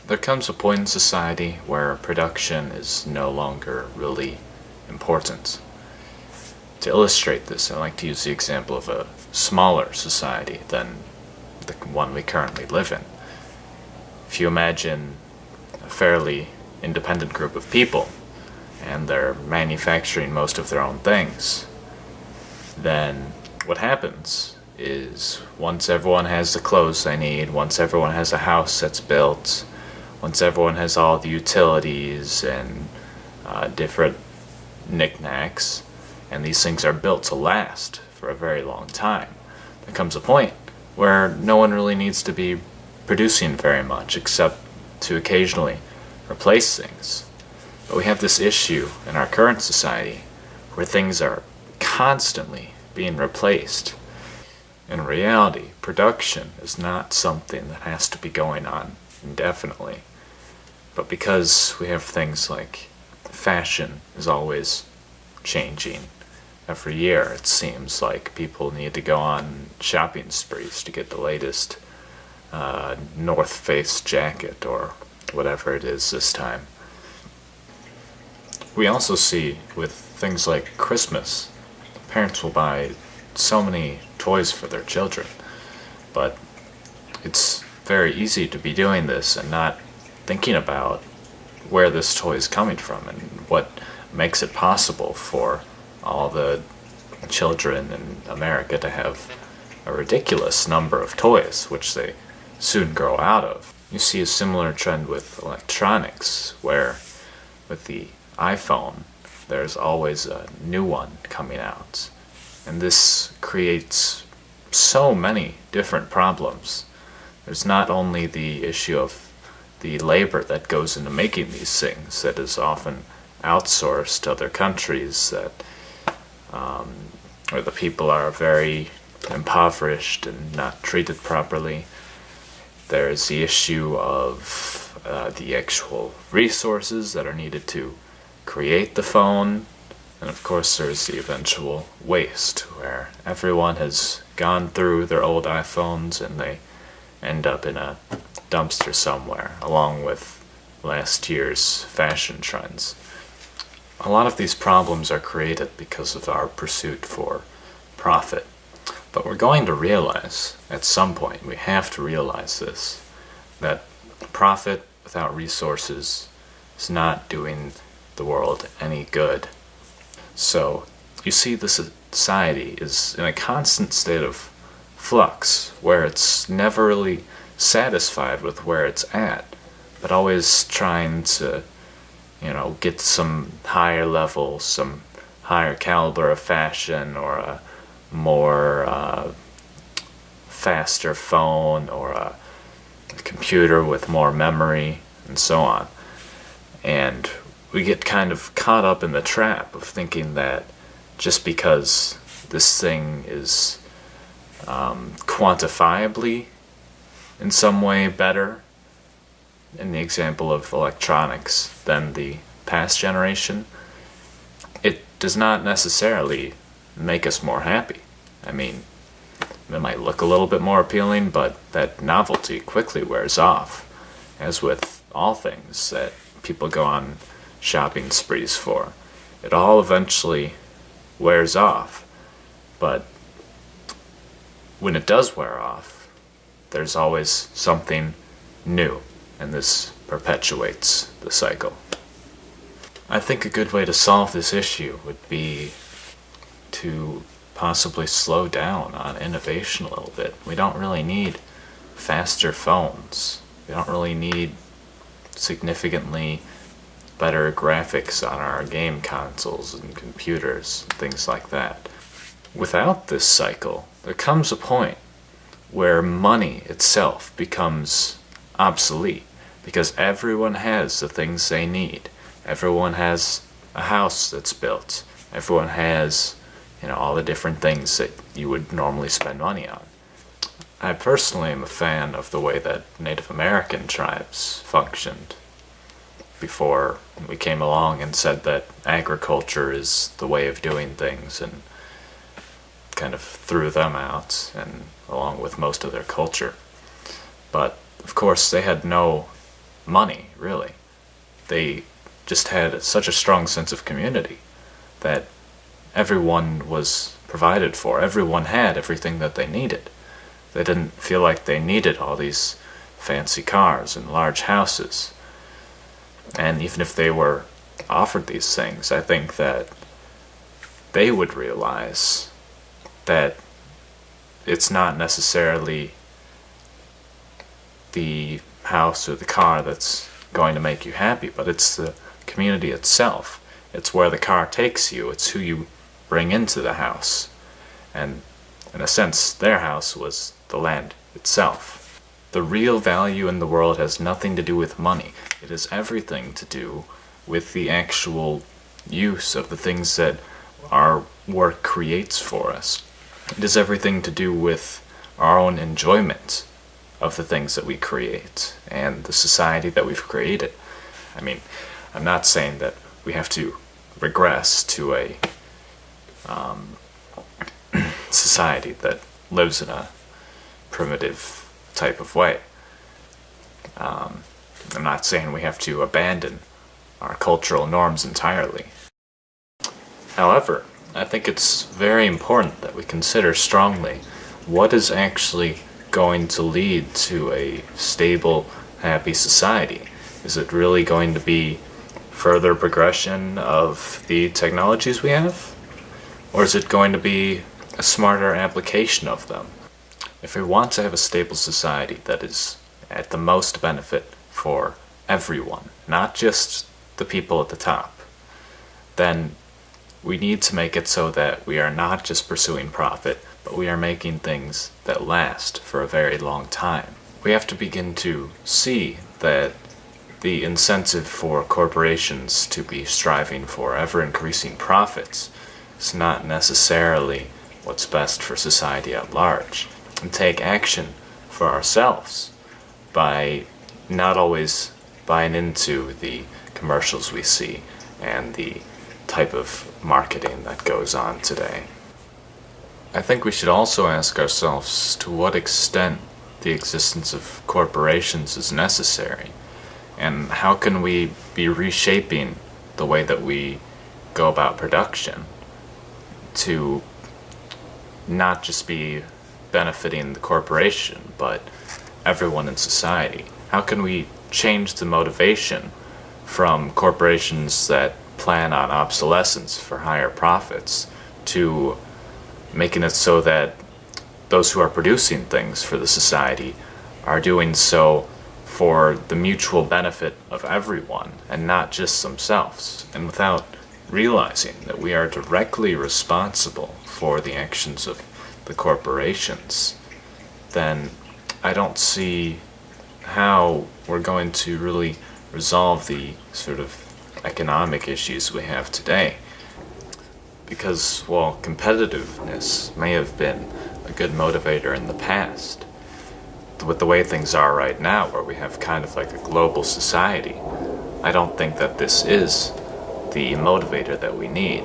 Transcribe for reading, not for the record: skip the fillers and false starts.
There comes a point in society where production is no longer really important. To illustrate this, I like to use the example of a smaller society than the one we currently live in. If you imagine a fairly independent group of people, and they're manufacturing most of their own things, then what happens is once everyone has the clothes they need, once everyone has a house that's built, once everyone has all the utilities and different knickknacks, and these things are built to last for a very long time, there comes a point where no one really needs to be producing very much except to occasionally replace things. But we have this issue in our current society where things are constantly being replaced. In reality, production is not something that has to be going on indefinitely. But because we have things like fashion is always changing. Every year it seems like people need to go on shopping sprees to get the latest North Face jacket or whatever it is this time. We also see with things like Christmas, parents will buy so many toys for their children, but it's very easy to be doing this and not thinking about where this toy is coming from and what makes it possible for all the children in America to have a ridiculous number of toys, which they soon grow out of. You see a similar trend with electronics, where with the iPhone, there's always a new one coming out. And this creates so many different problems. There's not only the issue of the labor that goes into making these things that is often outsourced to other countries that where the people are very impoverished and not treated properly. There's the issue of the actual resources that are needed to create the phone, and of course there's the eventual waste where everyone has gone through their old iPhones and they end up in a dumpster somewhere along with last year's fashion trends. A lot of these problems are created because of our pursuit for profit, but we're going to realize at some point, we have to realize this, that profit without resources is not doing the world any good. So you see, the society is in a constant state of flux where it's never really satisfied with where it's at, but always trying to, get some higher level, some higher caliber of fashion, or a more faster phone, or a computer with more memory, and so on. And we get kind of caught up in the trap of thinking that just because this thing is quantifiably in some way better, in the example of electronics, than the past generation, it does not necessarily make us more happy. I mean, it might look a little bit more appealing, but that novelty quickly wears off, as with all things that people go on shopping sprees for. It all eventually wears off, but when it does wear off, there's always something new, and this perpetuates the cycle. I think a good way to solve this issue would be to possibly slow down on innovation a little bit. We don't really need faster phones. We don't really need significantly better graphics on our game consoles and computers, things like that. Without this cycle, there comes a point where money itself becomes obsolete, because everyone has the things they need. Everyone has a house that's built. Everyone has, all the different things that you would normally spend money on. I personally am a fan of the way that Native American tribes functioned before we came along and said that agriculture is the way of doing things, and kind of threw them out, and along with most of their culture. But of course they had no money, really. They just had such a strong sense of community that everyone was provided for. Everyone had everything that they needed. They didn't feel like they needed all these fancy cars and large houses. And even if they were offered these things, I think that they would realize that it's not necessarily the house or the car that's going to make you happy, but it's the community itself. It's where the car takes you. It's who you bring into the house. And in a sense, their house was the land itself. The real value in the world has nothing to do with money. It has everything to do with the actual use of the things that our work creates for us. It has everything to do with our own enjoyment of the things that we create and the society that we've created. I mean, I'm not saying that we have to regress to a society that lives in a primitive type of way. I'm not saying we have to abandon our cultural norms entirely. However, I think it's very important that we consider strongly what is actually going to lead to a stable, happy society. Is it really going to be further progression of the technologies we have? Or is it going to be a smarter application of them? If we want to have a stable society that is at the most benefit for everyone, not just the people at the top, then we need to make it so that we are not just pursuing profit, but we are making things that last for a very long time. We have to begin to see that the incentive for corporations to be striving for ever-increasing profits is not necessarily what's best for society at large, and take action for ourselves by not always buying into the commercials we see and the type of marketing that goes on today. I think we should also ask ourselves to what extent the existence of corporations is necessary, and how can we be reshaping the way that we go about production to not just be benefiting the corporation, but everyone in society. How can we change the motivation from corporations that plan on obsolescence for higher profits to making it so that those who are producing things for the society are doing so for the mutual benefit of everyone and not just themselves, and without realizing that we are directly responsible for the actions of the corporations, then I don't see how we're going to really resolve the sort of economic issues we have today. Because while competitiveness may have been a good motivator in the past, with the way things are right now, where we have kind of like a global society, I don't think that this is the motivator that we need.